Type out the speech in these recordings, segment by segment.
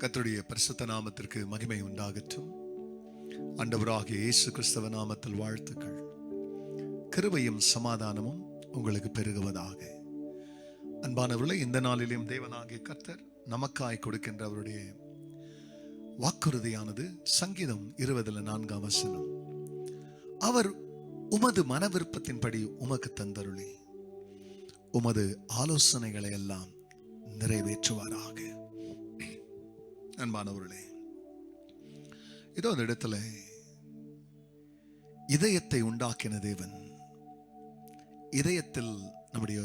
கர்த்தருடைய பரிசுத்த நாமத்திற்கு மகிமை உண்டாகட்டும். ஆண்டவராகிய இயேசு கிறிஸ்துவ நாமத்தில் வாழ்த்துக்கள். கிருபையும் சமாதானமும் உங்களுக்கு பெருகுவதாக. அன்பானவர்களே, இந்த நாளிலும் தேவனாகிய கர்த்தர் நமக்காய் கொடுக்கின்ற அவருடைய வாக்குறுதியானது சங்கீதம் 20:4 அவர் உமது மன விருப்பத்தின்படி உமக்கு தந்தருளி உமது ஆலோசனைகளை எல்லாம் நிறைவேற்றுவாராக. அன்பானவர்களே, இதோ அந்த இடத்துல இதயத்தை உண்டாக்கின தேவன் இதயத்தில் நம்முடைய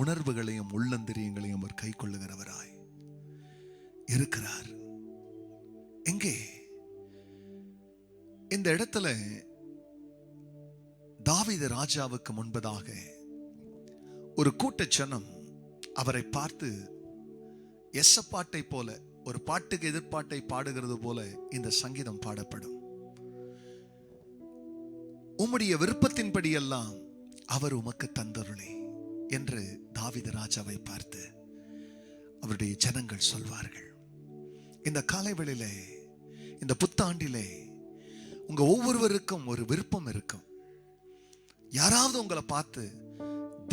உணர்வுகளையும் உள்ளந்திரியங்களையும் அவர் கை கொள்ளுகிறவராய் இருக்கிறார். எங்கே இந்த இடத்துல தாவீது ராஜாவுக்கு முன்பதாக ஒரு கூட்டச்சனம் அவரை பார்த்து எசப்பாட்டை போல, ஒரு பாட்டுக்கு எதிர்பாட்டை பாடுகிறது போல இந்த சங்கீதம் பாடப்படும். உம்முடைய விருப்பத்தின்படி எல்லாம் அவர் உமக்கு தந்தருளே என்று தாவீது ராஜாவை பார்த்து அவருடைய ஜனங்கள் சொல்வார்கள். இந்த காலைவெளியிலே, இந்த புத்தாண்டிலே உங்க ஒவ்வொருவருக்கும் ஒரு விருப்பம் இருக்கும். யாராவது உங்களை பார்த்து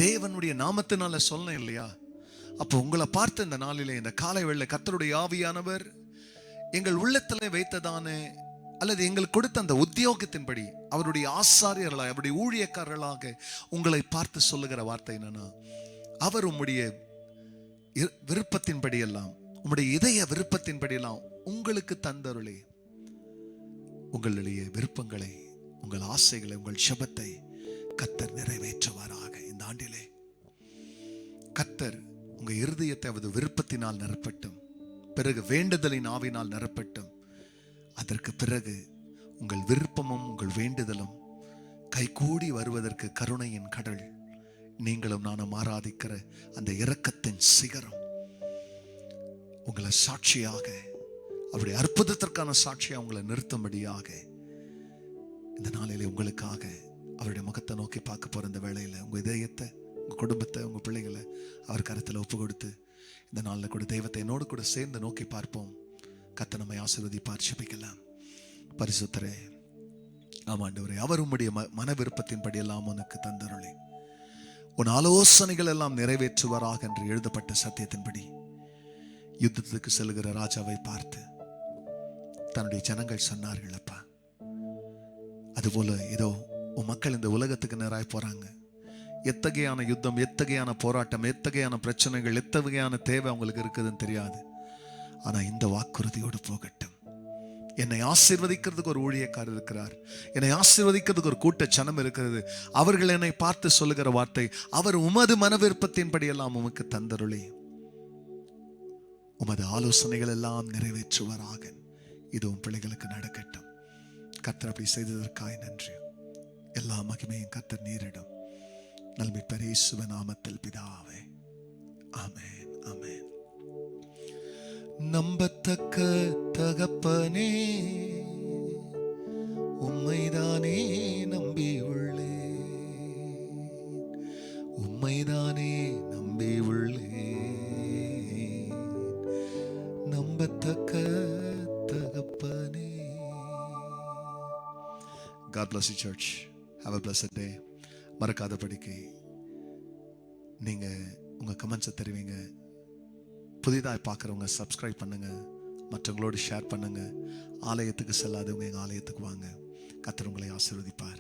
தேவனுடைய நாமத்தினால சொல்ல இல்லையா? அப்போ உங்களை பார்த்து இந்த நாளிலே, இந்த காலை வேளையிலே கர்த்தருடைய ஆவியானவர் எங்கள் உள்ளத்திலே வைத்ததான அல்லது எங்களுக்கு கொடுத்த அந்த உத்தியோகத்தின்படி அவருடைய ஆசாரியர்களாக, அவருடைய ஊழியக்காரர்களாக உங்களை பார்த்து சொல்லுகிற வார்த்தை என்னன்னா, அவர் உம்முடைய விருப்பத்தின்படி எல்லாம், உம்முடைய இதய விருப்பத்தின்படி எல்லாம் உங்களுக்கு தந்தருளே. உங்களுடைய விருப்பங்களை, உங்கள் ஆசைகளை, உங்கள் ஜெபத்தை கர்த்தர் நிறைவேற்றுவாராக. இந்த ஆண்டிலே கர்த்தர் உங்க இருதயத்தை அவரது விருப்பத்தினால் நிரப்பட்டும், பிறகு வேண்டுதலின் ஆவினால் நிரப்பட்டும். அதற்கு பிறகு உங்கள் விருப்பமும் உங்கள் வேண்டுதலும் கைகூடி வருவதற்கு கருணையின் கடல், நீங்களும் நானும் ஆராதிக்கிற அந்த இரக்கத்தின் சிகரம் உங்களை சாட்சியாக, அவருடைய அற்புதத்திற்கான சாட்சியாக உங்களை நிறுத்தும்படியாக இந்த நாளிலே உங்களுக்காக அவருடைய முகத்தை நோக்கி பார்க்க போற இந்த வேளையில உங்க இதயத்தை, உங்க குடும்பத்தை, உங்க பிள்ளைகளை அவர் கருத்துல ஒப்பு கொடுத்து இந்த நாளில் கூட தெய்வத்தை என்னோடு கூட சேர்ந்து நோக்கி பார்ப்போம். கர்த்தர் நம்மை ஆசீர்வதிப்பார். ஜெபிக்கலாம். பரிசுத்தரே, ஆமாண்டவரே, அவர் உம்முடைய மன விருப்பத்தின்படி எல்லாம் உனக்கு தந்தருளே, உன் ஆலோசனைகள் எல்லாம் நிறைவேற்றுவாராக என்று எழுதப்பட்ட சத்தியத்தின்படி யுத்தத்துக்கு செல்கிற ராஜாவை பார்த்து தன்னுடைய ஜனங்கள் சொன்னார்கள், அப்பா, அதுபோல இதோ உன் மக்கள் இந்த உலகத்துக்கு நேராய் போறாங்க. எத்தகையான யுத்தம், எத்தகையான போராட்டம், எத்தகையான பிரச்சனைகள், எத்தகையான தேவை அவங்களுக்கு இருக்குதுன்னு தெரியாது. ஆனா இந்த வாக்குறுதியோடு போகட்டும். என்னை ஆசீர்வதிக்கிறதுக்கு ஒரு ஊழியக்காரர் இருக்கிறார், என்னை ஆசீர்வதிக்கிறதுக்கு ஒரு கூட்ட ஜனம் இருக்கிறது. அவர்கள் என்னை பார்த்து சொல்லுகிற வார்த்தை, அவர் உமது மன விருப்பத்தின்படி எல்லாம் உமக்கு தந்தருளே, உமது ஆலோசனைகள் எல்லாம் நிறைவேற்றுவாராக. இது உன் பிள்ளைகளுக்கு நடக்கட்டும். கர்த்தர் அப்படி செய்ததற்காய் நன்றி. எல்லா மகிமையும் கர்த்தர் நீரிடும். நல்மீட்பர் இயேசுவின் நாமத்தில் பிதாவே, ஆமென், ஆமென். நம்பத்தக்க தகப்பனே, உம்மைதானே நம்பியுள்ளே, உம்மைதானே நம்பியுள்ளே, நம்பத்தக்க தகப்பனே. God bless you, church. Have a blessed day. மறக்காதபடிக்கு நீங்க உங்க கமெண்ட்ஸை தெரிவிங்க. புதிதாக பார்க்குறவங்க சப்ஸ்கிரைப் பண்ணுங்க, மற்றவங்களோடு ஷேர் பண்ணுங்க. ஆலயத்துக்கு செல்லாதவங்க எங்கள் ஆலயத்துக்கு வாங்க. கர்த்தர் உங்களை ஆசீர்வதிப்பார்.